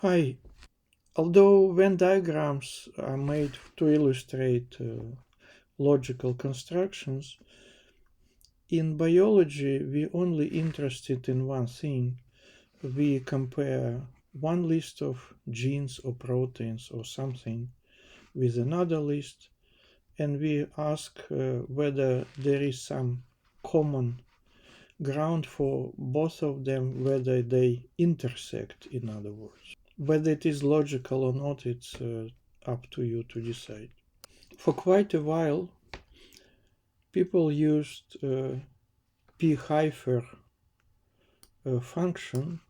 Hi. Although Venn diagrams are made to illustrate logical constructions, in biology we're only interested in one thing. We compare one list of genes or proteins or something with another list, and we ask whether there is some common ground for both of them, whether they intersect, in other words. Whether it is logical or not, it's up to you to decide. For quite a while, people used phyper function,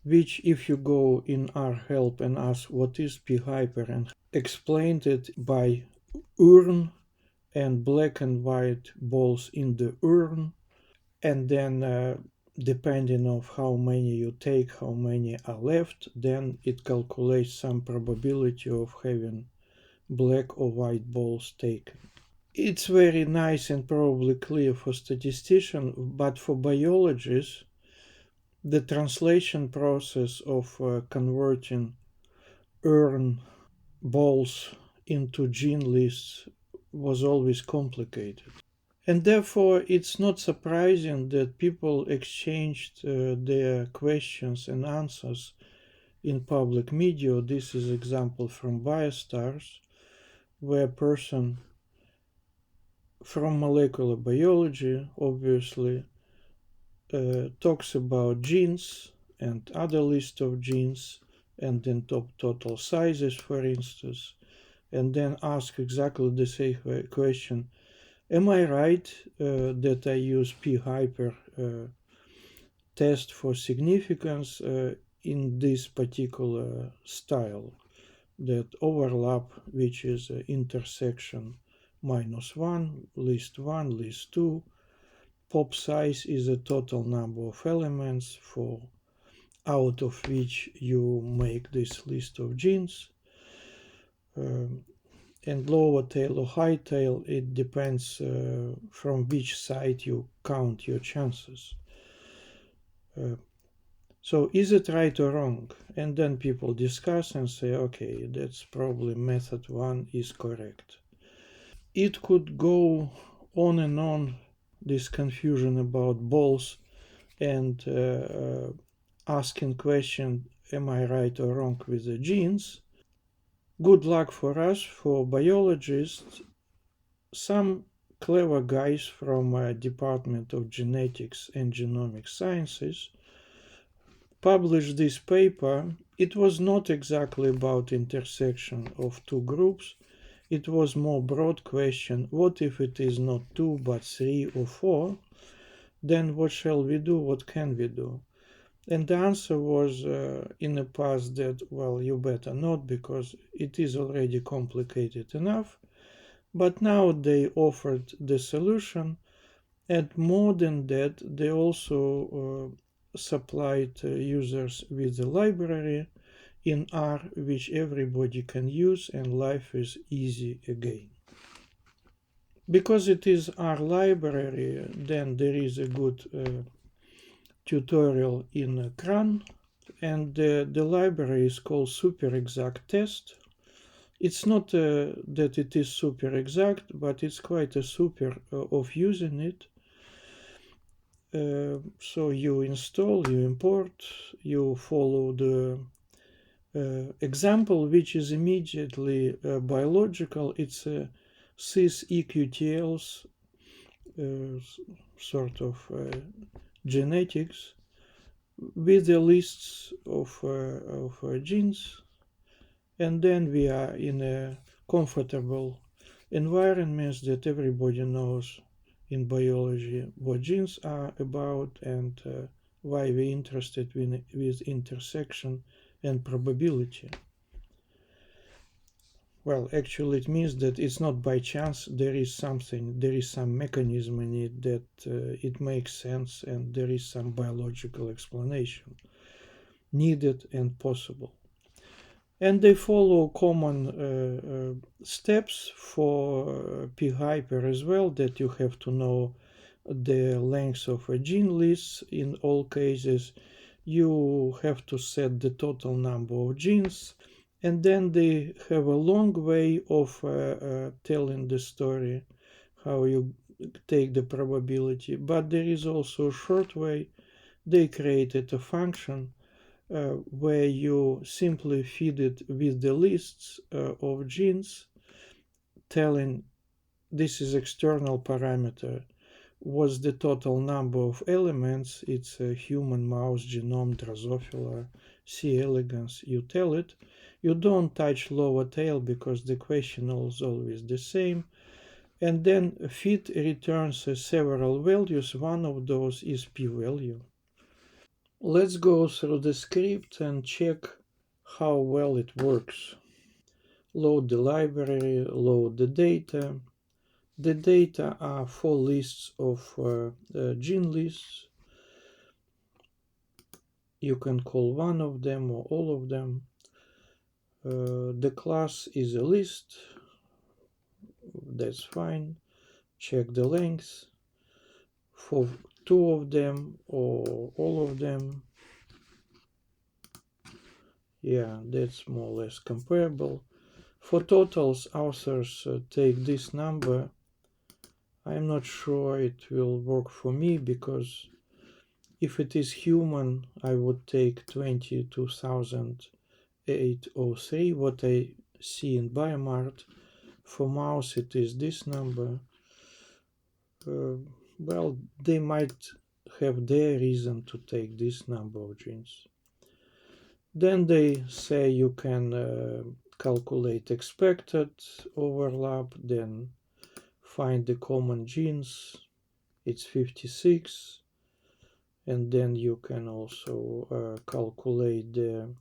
which if you go in our help and ask what is phyper and explained it by urn and black and white balls in the urn, and then depending on how many you take, how many are left, then it calculates some probability of having black or white balls taken. It's very nice and probably clear for statisticians, but for biologists, the translation process of converting urn balls into gene lists was always complicated. And therefore, it's not surprising that people exchanged their questions and answers in public media. This is example from BioStars, where a person from molecular biology, obviously, talks about genes and other list of genes, and then total sizes, for instance, and then ask exactly the same question. Am I right that I use phyper test for significance in this particular style, that overlap, which is intersection -1, list 1, list 2. Pop size is a total number of elements out of which you make this list of genes. And lower tail or high tail, it depends from which side you count your chances. So is it right or wrong? And then people discuss and say, okay, that's probably method 1 is correct. It could go on and on, this confusion about balls and asking question, am I right or wrong with the genes? Good luck for us, for biologists. Some clever guys from Department of Genetics and Genomic Sciences published this paper. It was not exactly about intersection of two groups. It was more broad question, what if it is not 2 but 3 or 4? Then what shall we do? What can we do? And the answer was in the past that, well, you better not, because it is already complicated enough. But now they offered the solution, and more than that, they also supplied users with the library in R, which everybody can use, and life is easy again. Because it is R library, then there is a good tutorial in CRAN, and the library is called SuperExactTest. It's not that it is super exact, but it's quite a super of using it. So you install, you import, you follow the example, which is immediately biological. It's cis EQTLs, sort of genetics, with the lists of genes, and then we are in a comfortable environment that everybody knows in biology what genes are about and why we're interested with intersection and probability. Well, actually it means that it's not by chance, there is some mechanism in it that it makes sense, and there is some biological explanation needed and possible. And they follow common steps for phyper as well, that you have to know the length of a gene list in all cases. You have to set the total number of genes, and then they have a long way of telling the story, how you take the probability. But there is also a short way. They created a function where you simply feed it with the lists of genes, telling this is external parameter, what's the total number of elements. It's a human mouse genome, Drosophila, C. elegans. You tell it. You don't touch lower tail because the question is always the same. And then fit returns several values. One of those is p-value. Let's go through the script and check how well it works. Load the library, load the data. The data are 4 lists of gene lists. You can call one of them or all of them. The class is a list. That's fine. Check the length for 2 of them or all of them. Yeah, that's more or less comparable. For totals, authors take this number. I'm not sure it will work for me, because if it is human, I would take 22,803, what I see in Biomart. For mouse, it is this number. Well, they might have their reason to take this number of genes. Then they say you can calculate expected overlap, then find the common genes. It's 56. And then you can also calculate the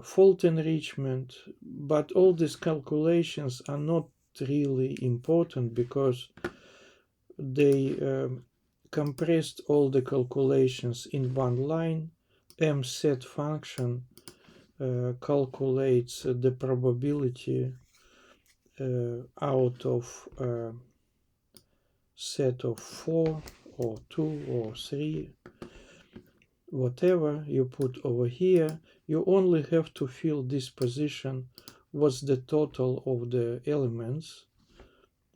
fault enrichment. But all these calculations are not really important, because they compressed all the calculations in one line. MSET function calculates the probability out of a set of 4 or 2 or 3, whatever you put over here. You only have to fill this position, what's the total of the elements.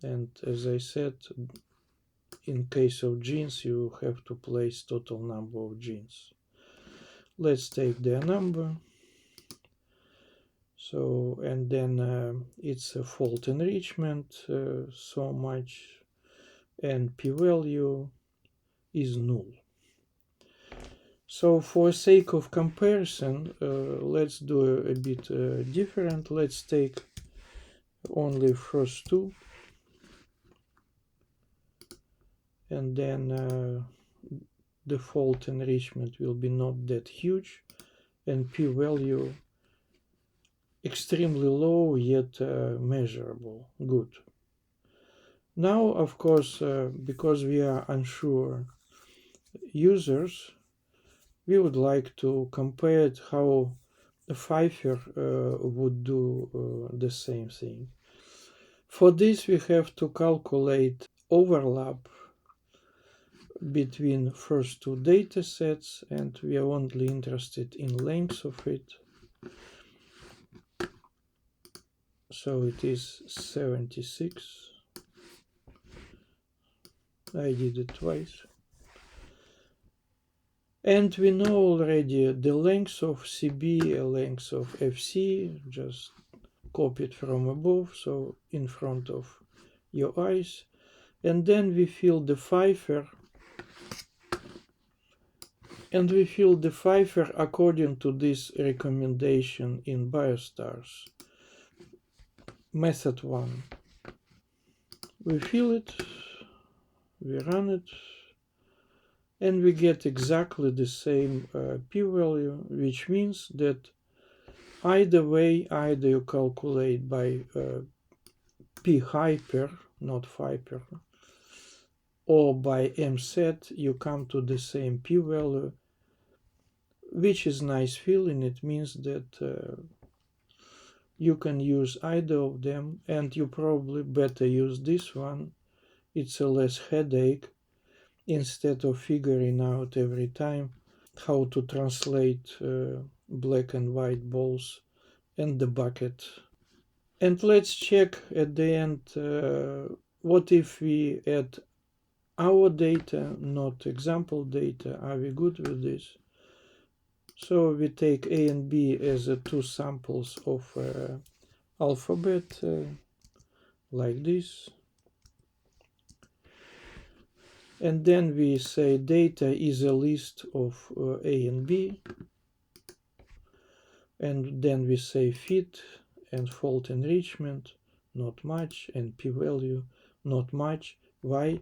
And as I said, in case of genes, you have to place total number of genes. Let's take their number. So, and then it's a fault enrichment, so much, and p-value is null. So for sake of comparison, let's do a bit different. Let's take only first two, and then the fault enrichment will be not that huge, and p-value extremely low yet measurable. Good. Now, of course, because we are unsure users, we would like to compare it how a phyper would do the same thing. For this, we have to calculate overlap between first two data sets, and we are only interested in length of it. So it is 76. I did it twice. And we know already the length of CB, length of FC, just copied from above, so in front of your eyes. And then we fill the phyper, and we fill the phyper according to this recommendation in BioStars. Method 1. We fill it, we run it, and we get exactly the same p-value, which means that either way, either you calculate by p-hyper, not phyper, or by MSET, you come to the same p-value, which is nice feeling. It means that you can use either of them, and you probably better use this one. It's a less headache instead of figuring out every time how to translate black and white balls and the bucket. And let's check at the end what if we add our data, not example data. Are we good with this? So we take A and B as two samples of alphabet like this. And then we say data is a list of A and B. And then we say fit and fault enrichment, not much, and p-value, not much. Why?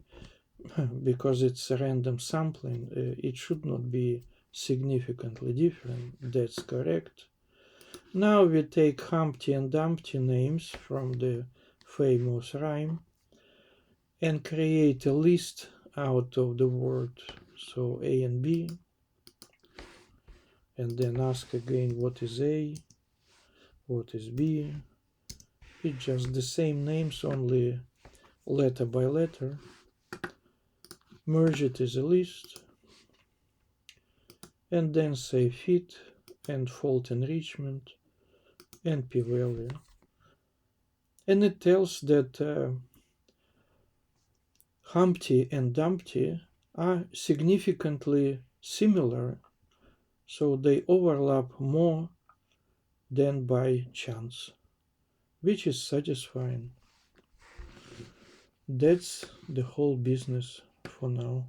Because it's a random sampling. It should not be significantly different. That's correct. Now we take Humpty and Dumpty names from the famous rhyme and create a list out of the word. So A and B. And then ask again what is A, what is B. It's just the same names, only letter by letter. Merge it as a list. And then say fit and fault enrichment and p-value. And it tells that Humpty and Dumpty are significantly similar, so they overlap more than by chance, which is satisfying. That's the whole business for now.